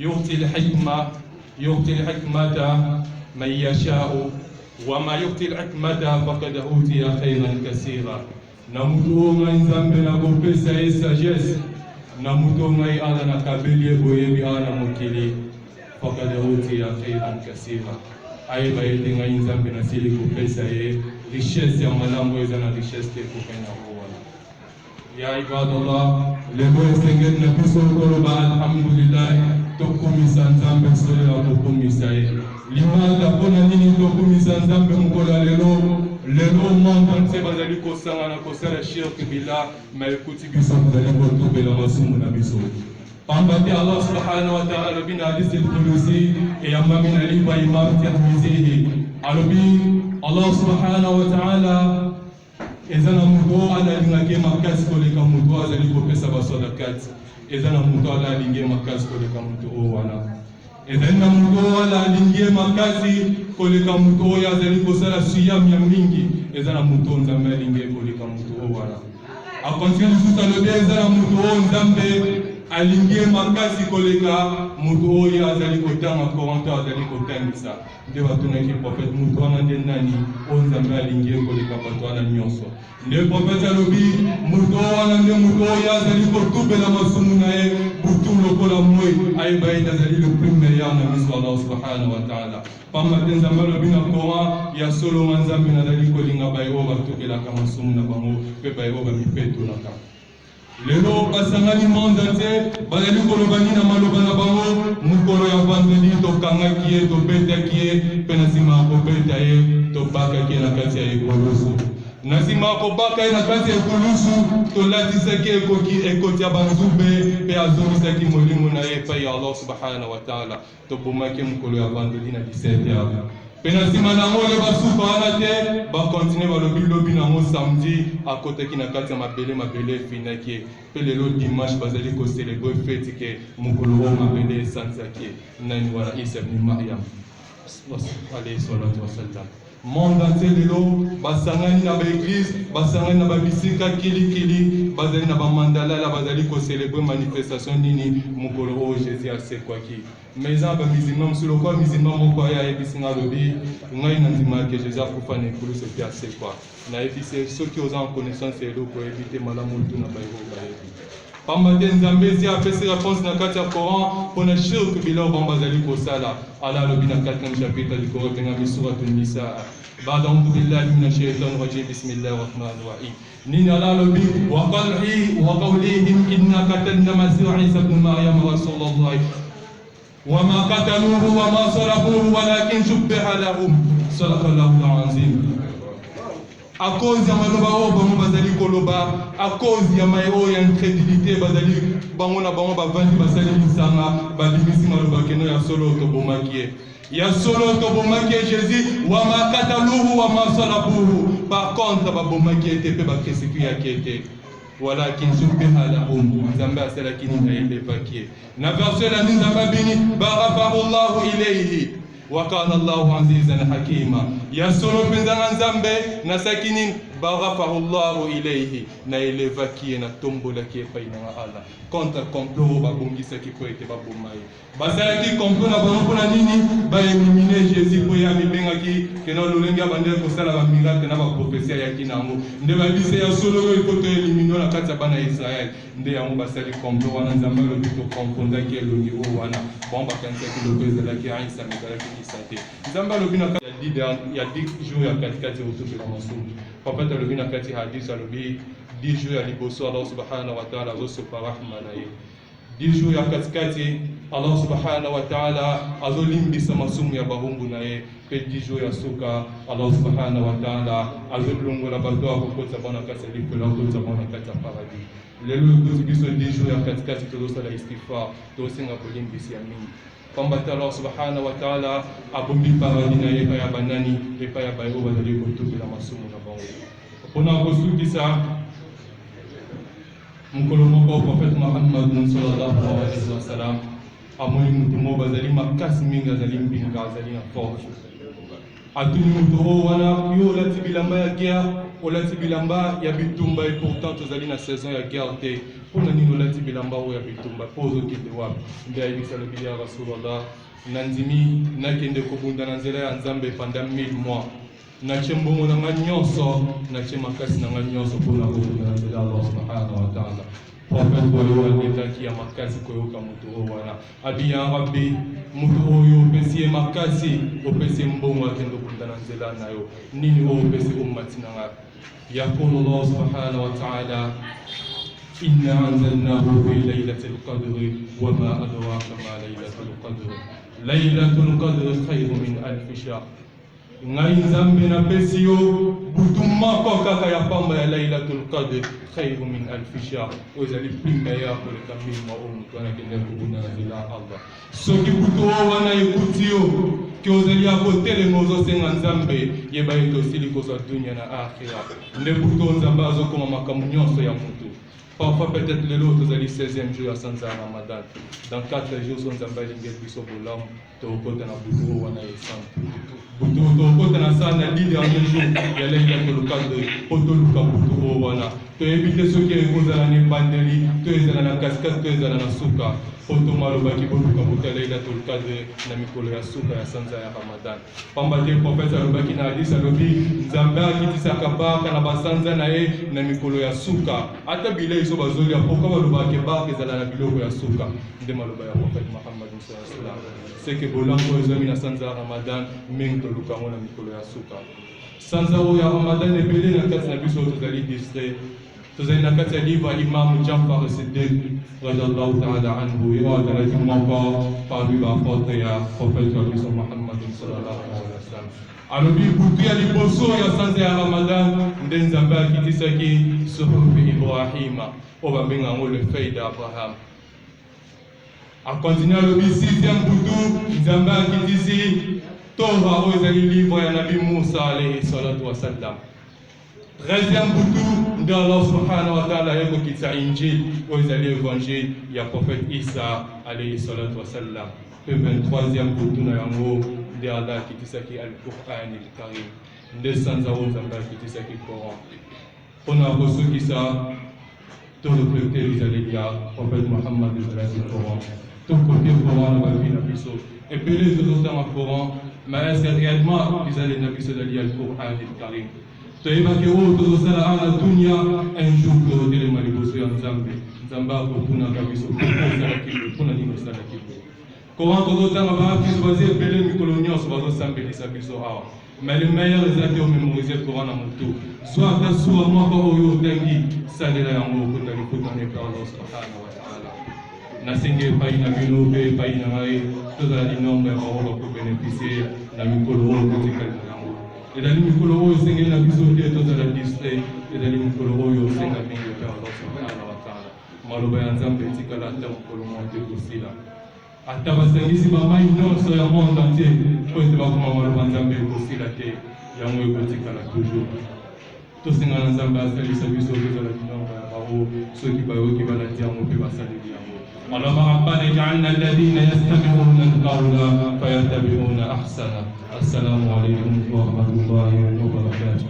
يؤتي الحكمة من يشاء وما يؤتي الحكمة فقد أوتي خيرا كثيرا. Namuto ngai nzambe na kopesa ye sagesse, namuto ngai ala na kabeli boyebi ala mokili fakada uti ya khairan kasira. Aye bayete ngai nzambe na sili kopesa ye richesse ya malamu eza na richesse te kokanya kuwana. Ya ibadallah, lebo esengeni na biso koloba alhamdulillah tokumisa nzambe sole ya tokumisa ye. Limanda pona nini tokumisa nzambe mkola lelo monde entier bazali kosangana kosala shirk billah ma ekuti biso bazali kotobela masumu na biso. Pambate Allah subhanahu wa ta'ala bina hadith al-Qudusi yamma min alifa imam Tirmidhi alobi Allah subhanahu wa ta'ala ezana muto ala lingake makasi koleka muto azali kopesa basadakat ezana muto ala linge makasi koleka muto wana ezana muto ala linge makasi koleka muto oyo azali kosala siyam ya mingi ezana muto nzambe linge koleka muto wana akontinue lisusu alobi ezana muto oyo nzambe alingie makasi koleka mutu oyo azali kotanga Coran azali kotangisa. Nde batunaki prophète mutu wana nde nani oyo nzambe alingie koleka bato wana nyonso. Nde prophète alobi mutu wana nde mutu oyo azali kotubela masumu na ye butu lokola moi ayeba ete azali le plus meilleur na miso Allah subhanahu wa ta'ala. Pamba te nzambe alobi na Coran ya solo nga nzambe nazali kolinga baye oyo batubelaka masumu na bango mpe baye oyo bamipetolaka. Lelo basangani monde entier bazali kolobani na maloba na bango mukolo ya vendredi tokangaki ye tobetaki ye mpe na nsima ya kobeta ye tobakaki ye na kati ya ekolusu. Na nsima ya kobaka ye na kati ya ekolusu tolatisaki ekoti ya banzube mpe azongisaki molimo na ye epai ya Allah subhanahu wa ta'ala. Tobomaki mukolo ya vendredi na 17h. Pena nsima nango le basuka wana te bakontinue balobi nango samedi akotaki na kati ya mabele efinaki ye mpe lelo dimanche bazali kocelebre feti ke mokolo oyo mabele esanzaki ye nani wana Isa ibn Maryam alayhi salatu wasalam. Monde entier lelo basangani na baeglise basangani na babisika kilikili bazali na bamandalala bazali kocelebre manifestation nini mokolo oyo Jésus asekwaki. Mais en musulman, monsieur le quoi musulman, mon père a été signé lobby, on a une ndima que Jésus a fait une école c'est bien c'est quoi. Na éviter ceux qui ont en connaissance et l'eau pour éviter malamu tout na baïro baïro. Pambate nzambe si a fait ses réponses dans le Coran pour ne shirk bila bambazali ko sala ala lobby dans 4e chapitre du Coran dans la sourate an-Nisa. بعد أعوذ بالله من الشيطان الرجيم بسم الله الرحمن الرحيم نين على لبي وقولهم إنا قتلنا مسيح عيسى ابن مريم رسول الله وما قتلوه وما صلبوه ولكن شبه لهم صدق الله العظيم. À cause ya maloba oyo bango bazali koloba, à cause ya mai oyo ya incrédulité bazali bango na bango bavandi basali lisanga babimisi maloba keno ya solo tobomaki ye. Ya solo tobomaki ye Jésus wama kataluhu wama salabuhu. Par contre babomaki ye te pe bakreseki yaki ete. ولكن شبه لهم نزامبا سلاكيني نايل فاكيه نفرسل نزامبا بني بغفر الله إليه وكان الله عزيزا حكيما يسولو بنزان نزامبا نساكيني بغفر الله إليه نايل فاكيه نتومبو لكيه فاينا الله كونت كومبلو babongi saki po ete babomai basalaki complot na bango na nini ba éliminer Jésus po ya mibengaki kena lolenga bandel ko sala ba miracle na ba prophétie ya kinango nde ba bise ya solo yo ko to éliminer na kati ya bana Israël nde yango basali complot wana nzambe lo bito confondre ki lo niveau wana bon ba kanisa ki lo pesa la ki Isa mekalaki kisate nzambe lo bina ya 10 jours ya katikati utupe la masomo papa ta lo bina kati hadith lo bi 10 jours ya liboso Allah subhanahu wa ta'ala zo pa rahma na ye 10 jours ya katikati Allah subhanahu wa ta'ala azolimbisa masumu ya bahungu na ye pe 10 jours ya suka Allah subhanahu wa ta'ala azolongola bato akokota bana kati ya likolo akokota bana kati ya paradis. Lelo biso 10 jours ya katikati tozosala istighfar tosenga kolimbisi ya mingi pambata Allah subhanahu wa ta'ala abombi paradis na ye pa ya banani pe pa ya bayo bazali kotubela masumu na bango pona kosukisa mukolo moko prophète Muhammad sallallahu alayhi wa sallam amoni mutu mo bazali makasi mingi azali mbinga azali na force atuni muto wana yo lati bilamba ya guerre olati bilamba ya bitumba et pourtant tozali na saison ya guerre te pona nino lati bilamba o ya bitumba pozo kende wapi nde ayebisa lobi ya Rasulullah nandimi nakende kobunda na nzela ya Nzambe pendant 1000 mois nache mbongo na nga nyonso nache makasi na nga nyonso pona kobunda na nzela ya Allah subhanahu wa ta'ala. Prophète oyo alekaki ya makasi koyoka mutu oyo wana abi ya rabbi mutu oyo opesi ye makasi opesi mbongo akende kobunda na nzela na yo nini oyo opesi ummati na nga. يقول الله سبحانه وتعالى إنا أنزلناه في ليلة القدر وما أدراك ما ليلة القدر ليلة القدر خير من 1000 شهر. ngai Nzambe na pesi yo butumako kaka ya pamba ya Lailatul Qadr khairu min 1000 shahr ozali plus meilleur que le kamil ma mutu anakende kubuna na zila Allah soki butu wana ekuti yo ki ozali akotele mozo senga Nzambe yeba yeto sili kosa dunia na akhira nde butu Nzambe azokoma makambo nyonso ya mutu. Parfois peut-être le lot tozali 16e jour ya sanza ya Ramadan dans 4 jours son Nzambe lingel biso bolam tokota na butu wana yesan butu tokota na sana lide en jour ya Lailatul Qadr potoluka butu wana to ebite soki ekozala ne bandeli to ezala na kaskas to ezala na suka poto malobaki boluka butu ya Lailatul Qadr na mikolo ya suka ya sanza ya Ramadan. Pamba te prophète alobaki na hadith alobi Nzambe akitisaka baka na basanza na ye na mikolo ya suka ata bilei so bazoli apoka balobaki baka ezala na biloko ya suka nde maloba ya prophète Muhammad sallallahu alaihi wasallam c'est que bolango ezali na sanza ya Ramadan mingi toluka ngo na mikolo ya suka. Sanza oyo ya Ramadan ebele na kati na biso tozali distrait tozali na kati ya livre ya Imam Jafar Siddiq radiyallahu ta'ala anhu yo azalaki moko parmi baapôtre ya prophète wa biso Muhammad sallallahu alaihi wasallam alobi butu ya liboso ya sanza ya Ramadan nde Nzambe akitisaki suhufi Ibrahima oyo babenga yango le feuille d'Abraham. A continuer alobi 6e butu Nzambe akitisi Torah oyo ezali livre ya Nabi Musa alayhi salatu wasallam. 13e butu nde Allah subhanahu wa ta'ala yekokitisa Injil oyo ezali évangile ya prophète Isa alayhi salatu wasallam. Pe 23e butu na yango nde Allah akitisaki al-Qur'an al-Karim nde sanza oyo Nzambe akitisaki Coran mpona kosukisa to reflecte ezaleli ya prophète Muhammad ezalaki Coran tokote Coran na bavi na biso ebele tozotanga Coran mais est-ce que réellement ezali na biso ezali ya al-Qur'an al-Karim toyebaki oyo tozosala ana dunia un jour tozotelema liboso ya Nzambe Nzambe akotunaka biso ezalaki mpona nini osalaki Coran tozotanga baafiso bazi ebele mikolo nyonso bazosambelisa biso awa mais le meilleur ezalaki omémorize Coran na motu so ata suwa moko oyo otangi salela yango okota likotana epa Allah subhanahu wa ta'ala. Nasengi epai na bino mpe epai na ngai tozala linombre ya bao bakobénéficie na mikolo oyo kotikali na yango ezali mikolo oyo esengeli na biso te tozala distrait ezali mikolo oyo osenga mingi epai Allah subhanahu wa ta'ala. Maloba ya Nzambe etikala ata mokolo moko te kosila ata basangisi bamai nyonso ya monde entier po ete bakoma maloba Nzambe ekosila te yango ekotikala toujours. Tosenga na Nzambe asalisa biso tozala linombre ya bao soki bayoki balandi yango mpe basaleli yango. اللهم ربنا اجعلنا الذين يستمعون القول فيتبعون احسنه. السلام عليكم ورحمه الله وبركاته.